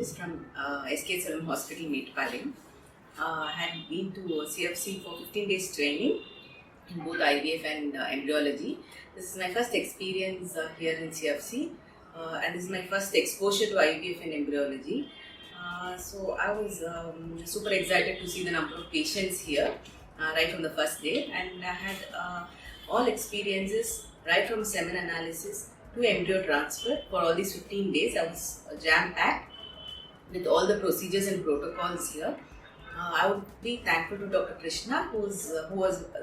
embryogenesis from SKSLM Hospital, Meetpaling. I had been to CFC for 15 days training in both IVF and embryology. This is my first experience here in CFC and this is my first exposure to IVF and embryology. So I was super excited to see the number of patients here right from the first day, and I had all experiences right from semen analysis to embryo transfer. For all these 15 days I was jam-packed with all the procedures and protocols here. I would be thankful to Dr. Krishna, who was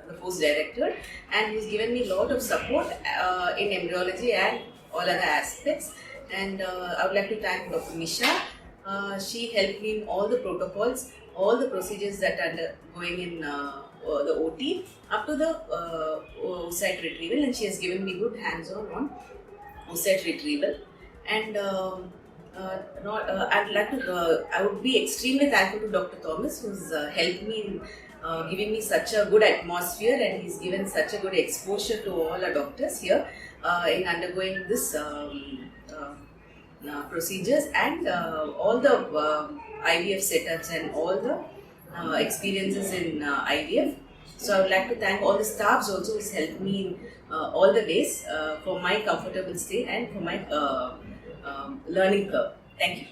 the post director, and who's given me a lot of support in embryology and all other aspects. And I would like to thank Dr. Nisha. She helped me in all the protocols, all the procedures that are going in the OT up to the oocyte retrieval, and she has given me good hands-on on oocyte retrieval. And I would be extremely thankful to Dr. Thomas, who's helped me in giving me such a good atmosphere, and he's given such a good exposure to all our doctors here in undergoing this procedures and all the IVF setups and all the experiences in IVF. So I would like to thank all the staffs also who's helped me in all the days for my comfortable stay and for my learning curve. Thank you.